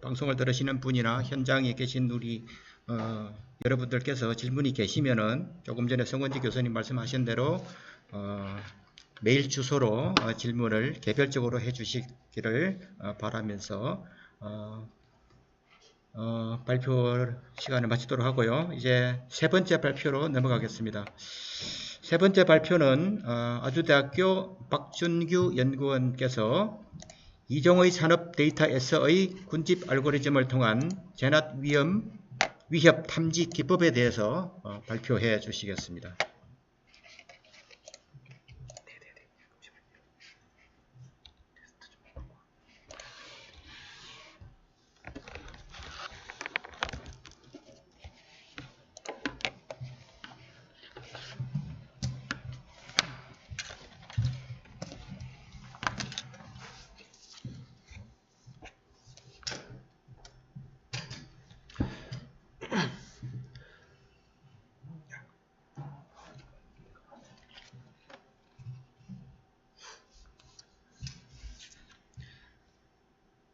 방송을 들으시는 분이나 현장에 계신 우리 여러분들께서 질문이 계시면은 조금 전에 성원지 교수님 말씀하신 대로 메일 주소로 질문을 개별적으로 해주시기를 바라면서 발표 시간을 마치도록 하고요. 이제 세 번째 발표로 넘어가겠습니다. 세 번째 발표는 아주대학교 박준규 연구원께서 이종의 산업 데이터에서의 군집 알고리즘을 통한 재난 위협 탐지 기법에 대해서 발표해 주시겠습니다.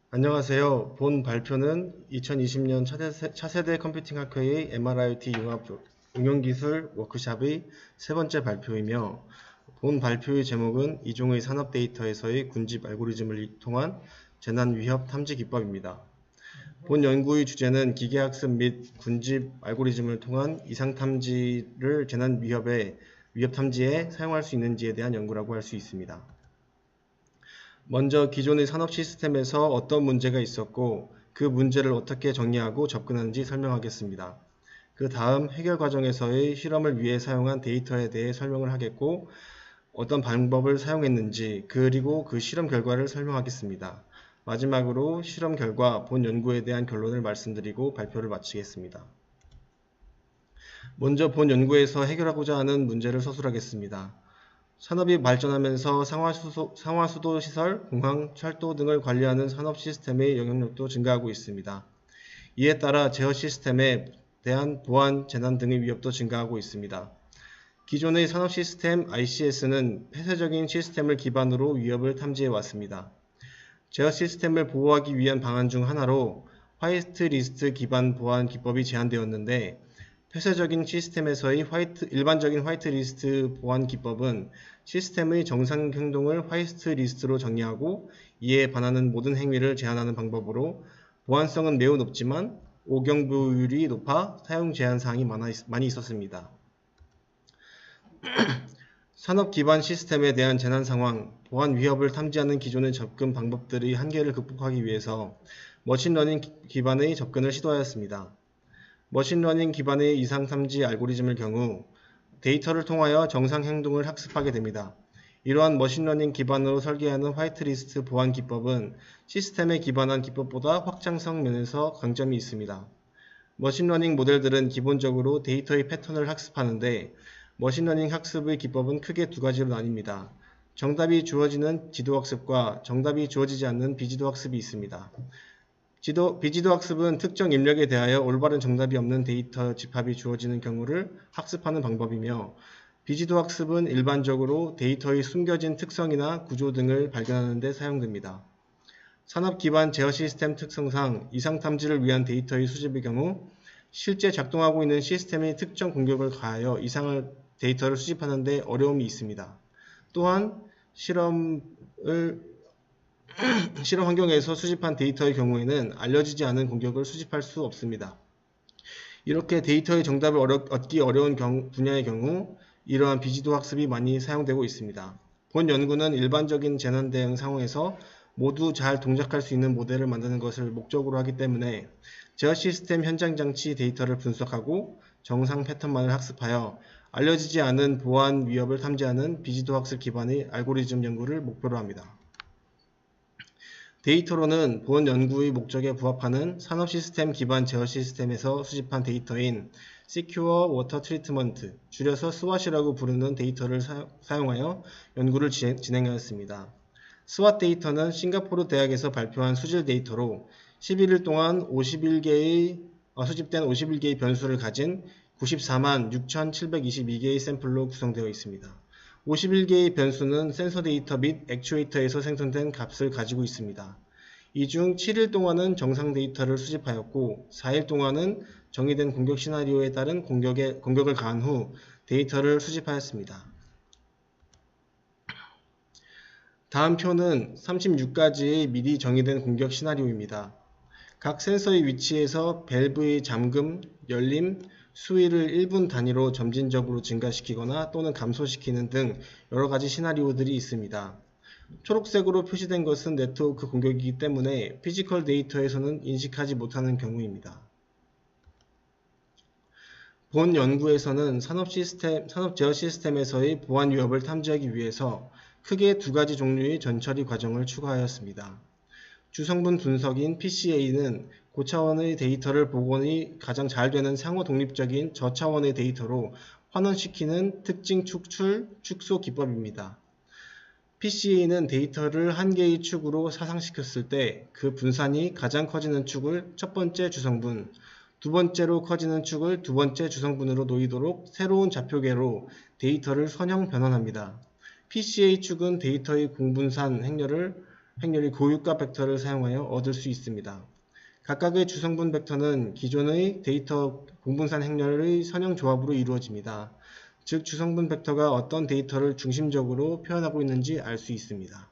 안녕하세요. 본 발표는 2020년 차세대 컴퓨팅 학회의 MRIoT 융합 응용기술 워크샵의 세 번째 발표이며, 본 발표의 제목은 이종의 산업 데이터에서의 군집 알고리즘을 통한 재난 위협 탐지 기법입니다. 본 연구의 주제는 기계학습 및 군집 알고리즘을 통한 이상 탐지를 재난 위협 탐지에 사용할 수 있는지에 대한 연구라고 할 수 있습니다. 먼저 기존의 산업 시스템에서 어떤 문제가 있었고 그 문제를 어떻게 정리하고 접근하는지 설명하겠습니다. 그 다음 해결 과정에서의 실험을 위해 사용한 데이터에 대해 설명을 하겠고, 어떤 방법을 사용했는지 그리고 그 실험 결과를 설명하겠습니다. 마지막으로 실험 결과, 본 연구에 대한 결론을 말씀드리고 발표를 마치겠습니다. 먼저 본 연구에서 해결하고자 하는 문제를 서술하겠습니다. 산업이 발전하면서 상하수도 시설, 공항, 철도 등을 관리하는 산업 시스템의 영향력도 증가하고 있습니다. 이에 따라 제어 시스템에 대한 보안, 재난 등의 위협도 증가하고 있습니다. 기존의 산업 시스템 ICS는 폐쇄적인 시스템을 기반으로 위협을 탐지해 왔습니다. 제어 시스템을 보호하기 위한 방안 중 하나로 화이트리스트 기반 보안 기법이 제안되었는데, 폐쇄적인 시스템에서의 일반적인 화이트리스트 보안 기법은 시스템의 정상 행동을 화이트리스트로 정의하고 이에 반하는 모든 행위를 제한하는 방법으로 보안성은 매우 높지만 오경부율이 높아 사용 제한 사항이 많이 있었습니다. 산업 기반 시스템에 대한 재난 상황, 보안 위협을 탐지하는 기존의 접근 방법들의 한계를 극복하기 위해서 머신러닝 기반의 접근을 시도하였습니다. 머신러닝 기반의 이상 탐지 알고리즘의 경우 데이터를 통하여 정상 행동을 학습하게 됩니다. 이러한 머신러닝 기반으로 설계하는 화이트리스트 보안 기법은 시스템에 기반한 기법보다 확장성 면에서 강점이 있습니다. 머신러닝 모델들은 기본적으로 데이터의 패턴을 학습하는데, 머신러닝 학습의 기법은 크게 두 가지로 나뉩니다. 정답이 주어지는 지도학습과 정답이 주어지지 않는 비지도학습이 있습니다. 비지도학습은 특정 입력에 대하여 올바른 정답이 없는 데이터 집합이 주어지는 경우를 학습하는 방법이며, 비지도학습은 일반적으로 데이터의 숨겨진 특성이나 구조 등을 발견하는 데 사용됩니다. 산업 기반 제어 시스템 특성상 이상 탐지를 위한 데이터의 수집의 경우 실제 작동하고 있는 시스템의 특정 공격을 가하여 이상을 데이터를 수집하는 데 어려움이 있습니다. 또한 실험 환경에서 수집한 데이터의 경우에는 알려지지 않은 공격을 수집할 수 없습니다. 이렇게 데이터의 정답을 얻기 어려운 분야의 경우 이러한 비지도 학습이 많이 사용되고 있습니다. 본 연구는 일반적인 재난 대응 상황에서 모두 잘 동작할 수 있는 모델을 만드는 것을 목적으로 하기 때문에 제어 시스템 현장 장치 데이터를 분석하고 정상 패턴만을 학습하여 알려지지 않은 보안 위협을 탐지하는 비지도 학습 기반의 알고리즘 연구를 목표로 합니다. 데이터로는 본 연구의 목적에 부합하는 산업 시스템 기반 제어 시스템에서 수집한 데이터인 Secure Water Treatment, 줄여서 SWAT이라고 부르는 데이터를 사용하여 연구를 진행하였습니다. SWAT 데이터는 싱가포르 대학에서 발표한 수질 데이터로 11일 동안 수집된 51개의 변수를 가진 94만 6,722개의 샘플로 구성되어 있습니다. 51개의 변수는 센서 데이터 및 액추에이터에서 생성된 값을 가지고 있습니다. 이 중 7일 동안은 정상 데이터를 수집하였고 4일 동안은 정의된 공격 시나리오에 따른 공격을 가한 후 데이터를 수집하였습니다. 다음 표는 36가지의 미리 정의된 공격 시나리오입니다. 각 센서의 위치에서 밸브의 잠금, 열림, 수위를 1분 단위로 점진적으로 증가시키거나 또는 감소시키는 등 여러가지 시나리오들이 있습니다. 초록색으로 표시된 것은 네트워크 공격이기 때문에 피지컬 데이터에서는 인식하지 못하는 경우입니다. 본 연구에서는 산업 제어 시스템에서의 보안 위협을 탐지하기 위해서 크게 두 가지 종류의 전처리 과정을 추가하였습니다. 주성분 분석인 PCA는 고차원의 데이터를 복원이 가장 잘 되는 상호 독립적인 저차원의 데이터로 환원시키는 특징 축출, 축소 기법입니다. PCA는 데이터를 한 개의 축으로 사상시켰을 때 그 분산이 가장 커지는 축을 첫 번째 주성분, 두 번째로 커지는 축을 두 번째 주성분으로 놓이도록 새로운 좌표계로 데이터를 선형 변환합니다. PCA 축은 데이터의 공분산 행렬이 고유가 벡터를 사용하여 얻을 수 있습니다. 각각의 주성분 벡터는 기존의 데이터 공분산 행렬의 선형 조합으로 이루어집니다. 즉 주성분 벡터가 어떤 데이터를 중심적으로 표현하고 있는지 알 수 있습니다.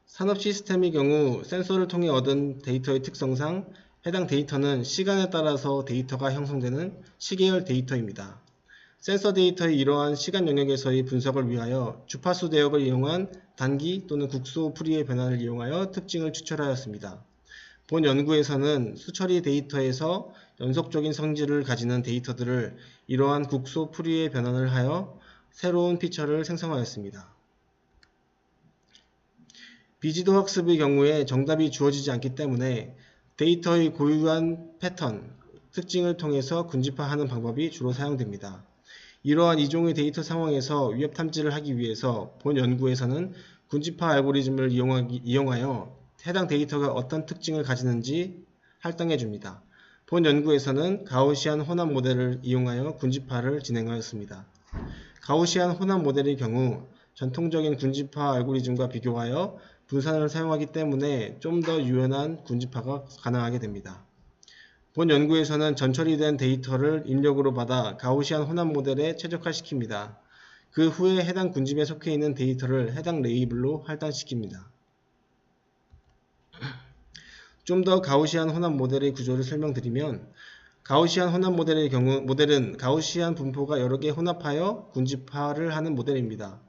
산업 시스템의 경우 센서를 통해 얻은 데이터의 특성상 해당 데이터는 시간에 따라서 데이터가 형성되는 시계열 데이터입니다. 센서 데이터의 이러한 시간 영역에서의 분석을 위하여 주파수 대역을 이용한 단기 또는 국소 풀이의 변환을 이용하여 특징을 추출하였습니다. 본 연구에서는 수처리 데이터에서 연속적인 성질을 가지는 데이터들을 이러한 국소 풀이의 변환을 하여 새로운 피처를 생성하였습니다. 비지도 학습의 경우에 정답이 주어지지 않기 때문에 데이터의 고유한 패턴, 특징을 통해서 군집화하는 방법이 주로 사용됩니다. 이러한 이종의 데이터 상황에서 위협 탐지를 하기 위해서 본 연구에서는 군집화 알고리즘을 이용하여 해당 데이터가 어떤 특징을 가지는지 할당해 줍니다. 본 연구에서는 가우시안 혼합 모델을 이용하여 군집화를 진행하였습니다. 가우시안 혼합 모델의 경우 전통적인 군집화 알고리즘과 비교하여 분산을 사용하기 때문에 좀 더 유연한 군집화가 가능하게 됩니다. 본 연구에서는 전처리된 데이터를 입력으로 받아 가우시안 혼합 모델에 최적화시킵니다. 그 후에 해당 군집에 속해 있는 데이터를 해당 레이블로 할당시킵니다. 좀 더 가우시안 혼합 모델의 구조를 설명드리면 가우시안 혼합 모델의 경우 모델은 가우시안 분포가 여러 개 혼합하여 군집화를 하는 모델입니다.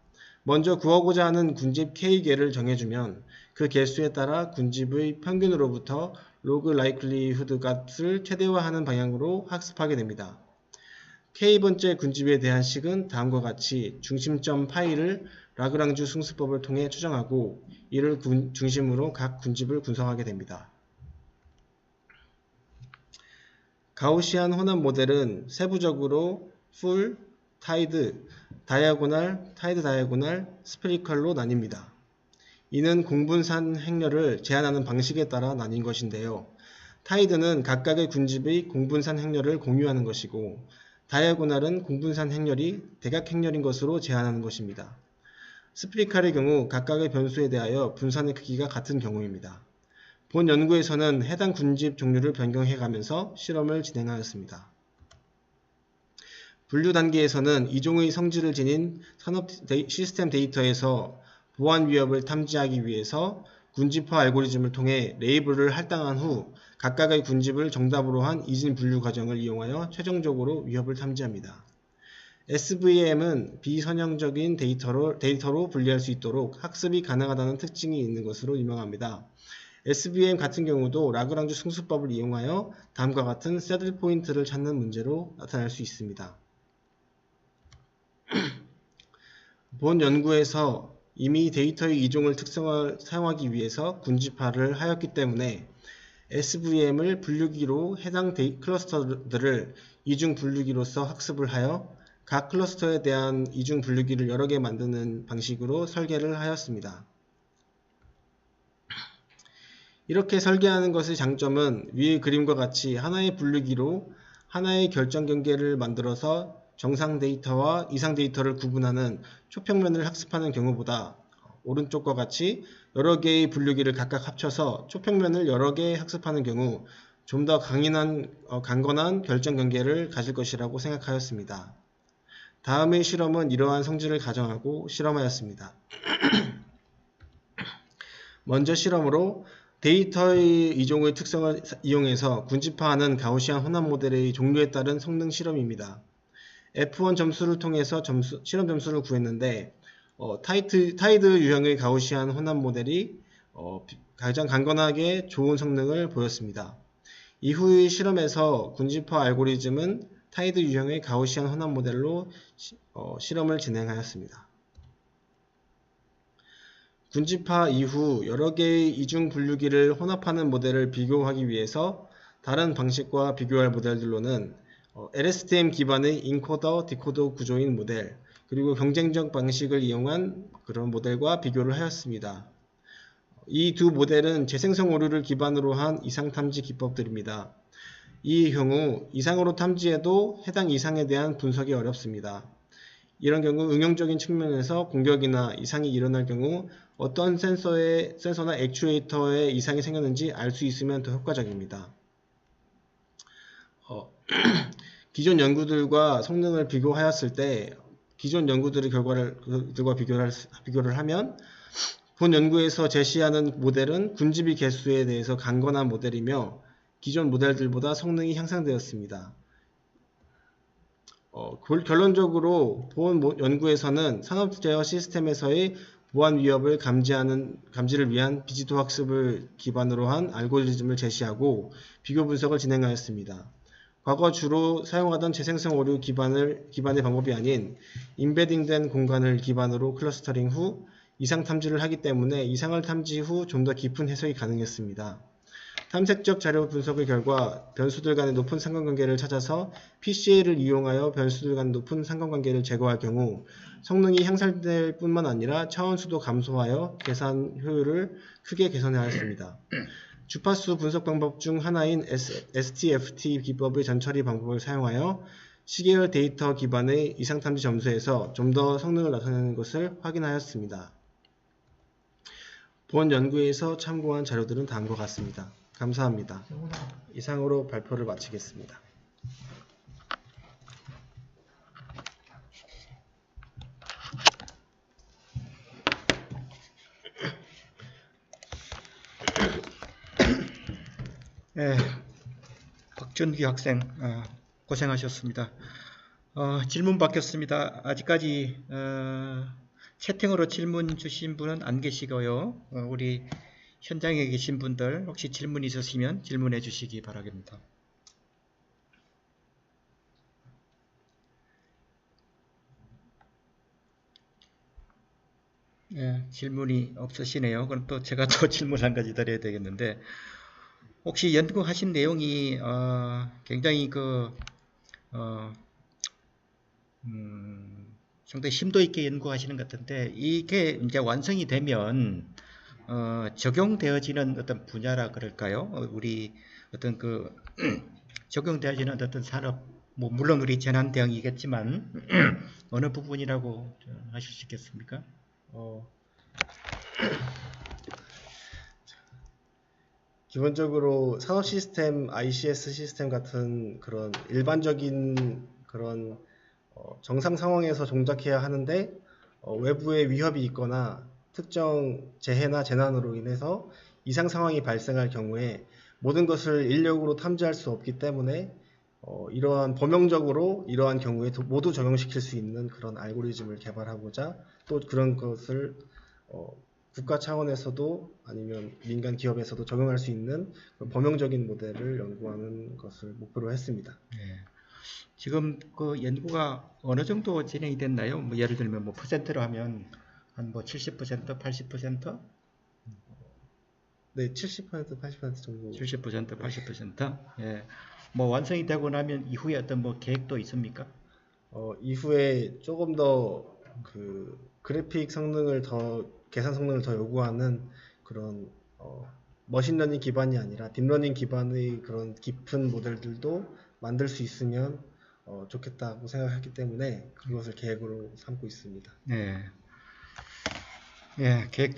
먼저 구하고자 하는 군집 K개를 정해주면 그 개수에 따라 군집의 평균으로부터 로그 라이클리후드 값을 최대화하는 방향으로 학습하게 됩니다. K번째 군집에 대한 식은 다음과 같이 중심점 파이를 라그랑주 승수법을 통해 추정하고 이를 중심으로 각 군집을 구성하게 됩니다. 가우시안 혼합 모델은 세부적으로 풀, 타이드, 다이아고날, 타이드 다이아고날, 스페리컬로 나뉩니다. 이는 공분산 행렬을 제한하는 방식에 따라 나뉜 것인데요. 타이드는 각각의 군집의 공분산 행렬을 공유하는 것이고 다이아고날은 공분산 행렬이 대각 행렬인 것으로 제한하는 것입니다. 스페리컬의 경우 각각의 변수에 대하여 분산의 크기가 같은 경우입니다. 본 연구에서는 해당 군집 종류를 변경해가면서 실험을 진행하였습니다. 분류 단계에서는 이종의 성질을 지닌 산업 시스템 데이터에서 보안 위협을 탐지하기 위해서 군집화 알고리즘을 통해 레이블을 할당한 후 각각의 군집을 정답으로 한 이진 분류 과정을 이용하여 최종적으로 위협을 탐지합니다. SVM은 비선형적인 데이터로 분리할 수 있도록 학습이 가능하다는 특징이 있는 것으로 유명합니다. SVM 같은 경우도 라그랑주 승수법을 이용하여 다음과 같은 새들 포인트를 찾는 문제로 나타날 수 있습니다. 본 연구에서 이미 데이터의 이종을 특성을 사용하기 위해서 군집화를 하였기 때문에 SVM을 분류기로 해당 클러스터들을 이중 분류기로서 학습을 하여 각 클러스터에 대한 이중 분류기를 여러 개 만드는 방식으로 설계를 하였습니다. 이렇게 설계하는 것의 장점은 위의 그림과 같이 하나의 분류기로 하나의 결정 경계를 만들어서 정상 데이터와 이상 데이터를 구분하는 초평면을 학습하는 경우보다 오른쪽과 같이 여러 개의 분류기를 각각 합쳐서 초평면을 여러 개 학습하는 경우 좀 더 강건한 결정 경계를 가질 것이라고 생각하였습니다. 다음의 실험은 이러한 성질을 가정하고 실험하였습니다. 먼저 실험으로 데이터의 이종의 특성을 이용해서 군집화하는 가우시안 혼합 모델의 종류에 따른 성능 실험입니다. F1 점수를 통해서 실험 점수를 구했는데 타이드 유형의 가우시안 혼합 모델이 가장 강건하게 좋은 성능을 보였습니다. 이후의 실험에서 군집화 알고리즘은 타이드 유형의 가우시안 혼합 모델로 실험을 진행하였습니다. 군집화 이후 여러 개의 이중 분류기를 혼합하는 모델을 비교하기 위해서 다른 방식과 비교할 모델들로는 LSTM 기반의 인코더, 디코더 구조인 모델, 그리고 경쟁적 방식을 이용한 그런 모델과 비교를 하였습니다. 이 두 모델은 재생성 오류를 기반으로 한 이상 탐지 기법들입니다. 이 경우 이상으로 탐지해도 해당 이상에 대한 분석이 어렵습니다. 이런 경우 응용적인 측면에서 공격이나 이상이 일어날 경우 어떤 센서나 액추에이터에 이상이 생겼는지 알 수 있으면 더 효과적입니다. 기존 연구들과 성능을 비교하였을 때 기존 연구들의 결과들과 비교를 하면 본 연구에서 제시하는 모델은 군집이 개수에 대해서 강건한 모델이며 기존 모델들보다 성능이 향상되었습니다. 결론적으로 본 연구에서는 산업 제어 시스템에서의 보안 위협을 감지를 위한 비지도 학습을 기반으로 한 알고리즘을 제시하고 비교 분석을 진행하였습니다. 과거 주로 사용하던 재생성 오류 기반의 방법이 아닌 임베딩된 공간을 기반으로 클러스터링 후 이상 탐지를 하기 때문에 이상을 탐지 후 좀 더 깊은 해석이 가능했습니다. 탐색적 자료 분석의 결과 변수들 간의 높은 상관관계를 찾아서 PCA를 이용하여 변수들 간 높은 상관관계를 제거할 경우 성능이 향상될 뿐만 아니라 차원수도 감소하여 계산 효율을 크게 개선하였습니다. 주파수 분석 방법 중 하나인 STFT 기법의 전처리 방법을 사용하여 시계열 데이터 기반의 이상탐지 점수에서 좀 더 성능을 나타내는 것을 확인하였습니다. 본 연구에서 참고한 자료들은 다음과 같습니다. 감사합니다. 이상으로 발표를 마치겠습니다. 네, 박준규 학생 고생하셨습니다. 질문 받겠습니다. 아직까지 채팅으로 질문 주신 분은 안 계시고요. 우리 현장에 계신 분들 혹시 질문 있으시면 질문해 주시기 바랍니다. 네, 질문이 없으시네요. 그럼 또 제가 또 질문 한 가지 드려야 되겠는데 혹시 연구하신 내용이 굉장히 상당히 심도 있게 연구하시는 것 같은데 이게 이제 완성이 되면 적용되어지는 어떤 분야라 그럴까요? 우리 어떤 적용되어지는 어떤 산업, 물론 우리 재난 대응이겠지만 어느 부분이라고 하실 수 있겠습니까? 기본적으로 산업 시스템, ICS 시스템 같은 그런 일반적인 그런 정상 상황에서 동작해야 하는데 외부의 위협이 있거나 특정 재해나 재난으로 인해서 이상 상황이 발생할 경우에 모든 것을 인력으로 탐지할 수 없기 때문에 이러한 범용적으로 이러한 경우에 모두 적용시킬 수 있는 그런 알고리즘을 개발하고자 또 그런 것을 국가 차원에서도 아니면 민간 기업에서도 적용할 수 있는 범용적인 모델을 연구하는 것을 목표로 했습니다. 네. 지금 그 연구가 어느 정도 진행이 됐나요? 뭐 예를 들면 뭐 퍼센트로 하면 한 뭐 70%, 80%? 네, 70%, 80% 정도. 70%, 80%? 예. 뭐 완성이 되고 나면 이후에 어떤 뭐 계획도 있습니까? 이후에 조금 더 그래픽 성능을 계산 성능을 더 요구하는 그런 머신러닝 기반이 아니라 딥러닝 기반의 그런 깊은 모델들도 만들 수 있으면 좋겠다고 생각했기 때문에 그것을 계획으로 삼고 있습니다. 네. 예, 계획